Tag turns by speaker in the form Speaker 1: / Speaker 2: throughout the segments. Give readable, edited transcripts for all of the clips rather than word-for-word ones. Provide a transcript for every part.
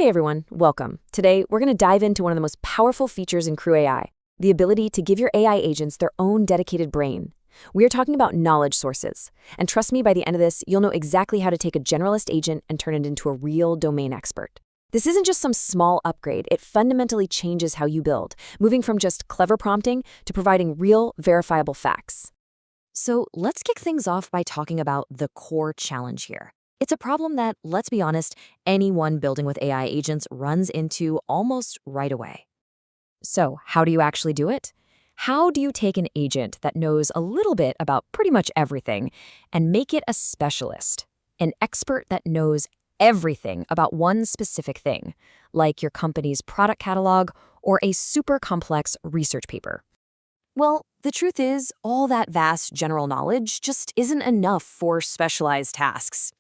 Speaker 1: Hey everyone, welcome. Today, we're going to dive into one of the most powerful features in CrewAI, the ability to give your AI agents their own dedicated brain. We are talking about knowledge sources. And trust me, by the end of this, you'll know exactly how to take a generalist agent and turn it into a real domain expert. This isn't just some small upgrade, it fundamentally changes how you build, moving from just clever prompting to providing real, verifiable facts. So let's kick things off by talking about the core challenge here. It's a problem that, let's be honest, anyone building with AI agents runs into almost right away. So, how do you actually do it? How do you take an agent that knows a little bit about pretty much everything and make it a specialist, an expert that knows everything about one specific thing, like your company's product catalog or a super complex research paper? Well, the truth is, all that vast general knowledge just isn't enough for specialized tasks.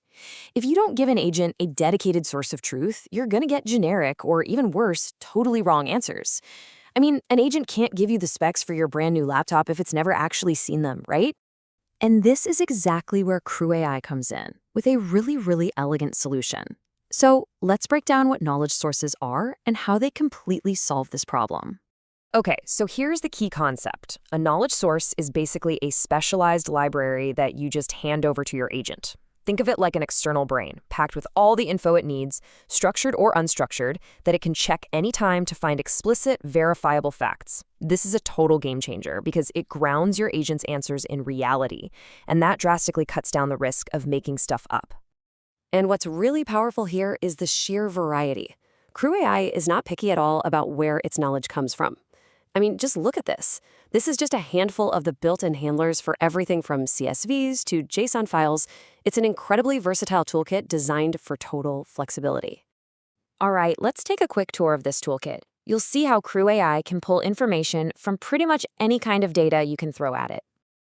Speaker 1: If you don't give an agent a dedicated source of truth, you're going to get generic or, even worse, totally wrong answers. I mean, an agent can't give you the specs for your brand new laptop if it's never actually seen them, right? And this is exactly where CrewAI comes in, with a really elegant solution. So let's break down what knowledge sources are and how they completely solve this problem. Okay, so here's the key concept. A knowledge source is basically a specialized library that you just hand over to your agent. Think of it like an external brain, packed with all the info it needs, structured or unstructured, that it can check anytime to find explicit, verifiable facts. This is a total game changer because it grounds your agent's answers in reality, and that drastically cuts down the risk of making stuff up. And what's really powerful here is the sheer variety. CrewAI is not picky at all about where its knowledge comes from. I mean, just look at this. This is just a handful of the built-in handlers for everything from CSVs to JSON files. It's an incredibly versatile toolkit designed for total flexibility. All right, let's take a quick tour of this toolkit. You'll see how CrewAI can pull information from pretty much any kind of data you can throw at it.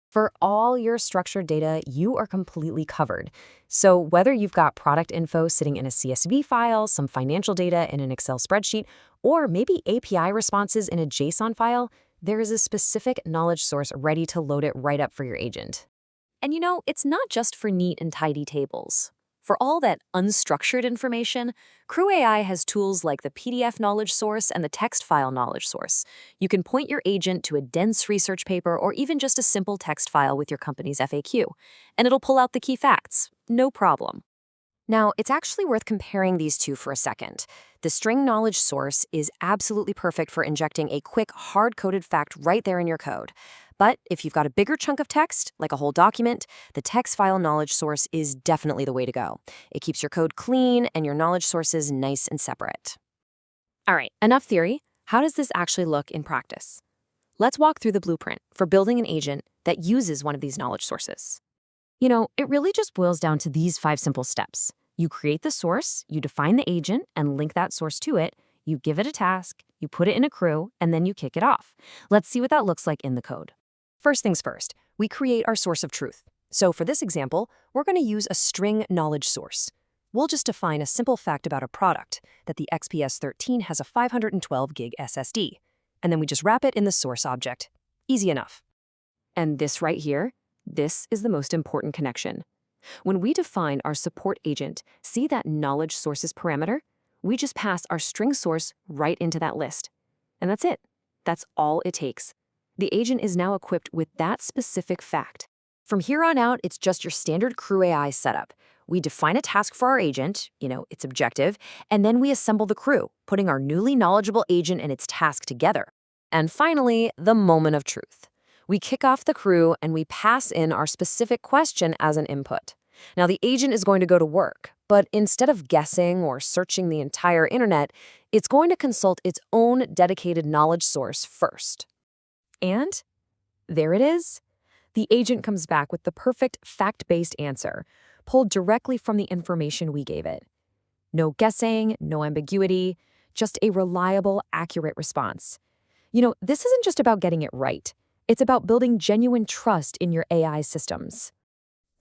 Speaker 1: For all your structured data, you are completely covered. So whether you've got product info sitting in a CSV file, some financial data in an Excel spreadsheet, or maybe API responses in a JSON file, there is a specific knowledge source ready to load it right up for your agent. And you know, it's not just for neat and tidy tables. For all that unstructured information, CrewAI has tools like the PDF knowledge source and the text file knowledge source. You can point your agent to a dense research paper or even just a simple text file with your company's FAQ, and it'll pull out the key facts, no problem. Now, it's actually worth comparing these two for a second. The string knowledge source is absolutely perfect for injecting a quick, hard-coded fact right there in your code. But if you've got a bigger chunk of text, like a whole document, the text file knowledge source is definitely the way to go. It keeps your code clean and your knowledge sources nice and separate. All right, enough theory. How does this actually look in practice? Let's walk through the blueprint for building an agent that uses one of these knowledge sources. You know, it really just boils down to these 5 simple steps. You create the source, you define the agent and link that source to it, you give it a task, you put it in a crew, and then you kick it off. Let's see what that looks like in the code. First things first, we create our source of truth. So for this example, we're going to use a string knowledge source. We'll just define a simple fact about a product, that the XPS 13 has a 512 gig SSD, and then we just wrap it in the source object. Easy enough. And this right here, this is the most important connection. When we define our support agent, see that knowledge sources parameter? We just pass our string source right into that list. And that's it. That's all it takes. The agent is now equipped with that specific fact. From here on out, it's just your standard CrewAI setup. We define a task for our agent, its objective, and then we assemble the crew, putting our newly knowledgeable agent and its task together. And finally, the moment of truth. We kick off the crew and we pass in our specific question as an input. Now, the agent is going to go to work, but instead of guessing or searching the entire internet, it's going to consult its own dedicated knowledge source first. And there it is. The agent comes back with the perfect fact-based answer, pulled directly from the information we gave it. No guessing, no ambiguity, just a reliable, accurate response. This isn't just about getting it right. It's about building genuine trust in your AI systems.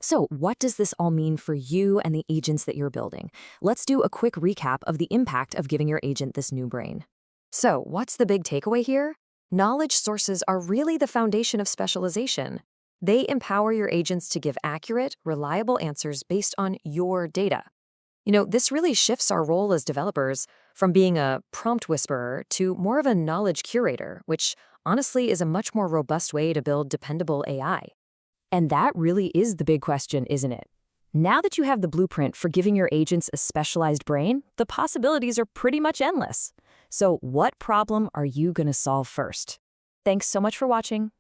Speaker 1: So what does this all mean for you and the agents that you're building? Let's do a quick recap of the impact of giving your agent this new brain. So what's the big takeaway here? Knowledge sources are really the foundation of specialization. They empower your agents to give accurate, reliable answers based on your data. This really shifts our role as developers from being a prompt whisperer to more of a knowledge curator, which honestly is a much more robust way to build dependable AI. And that really is the big question, isn't it? Now that you have the blueprint for giving your agents a specialized brain, the possibilities are pretty much endless. So what problem are you going to solve first? Thanks so much for watching.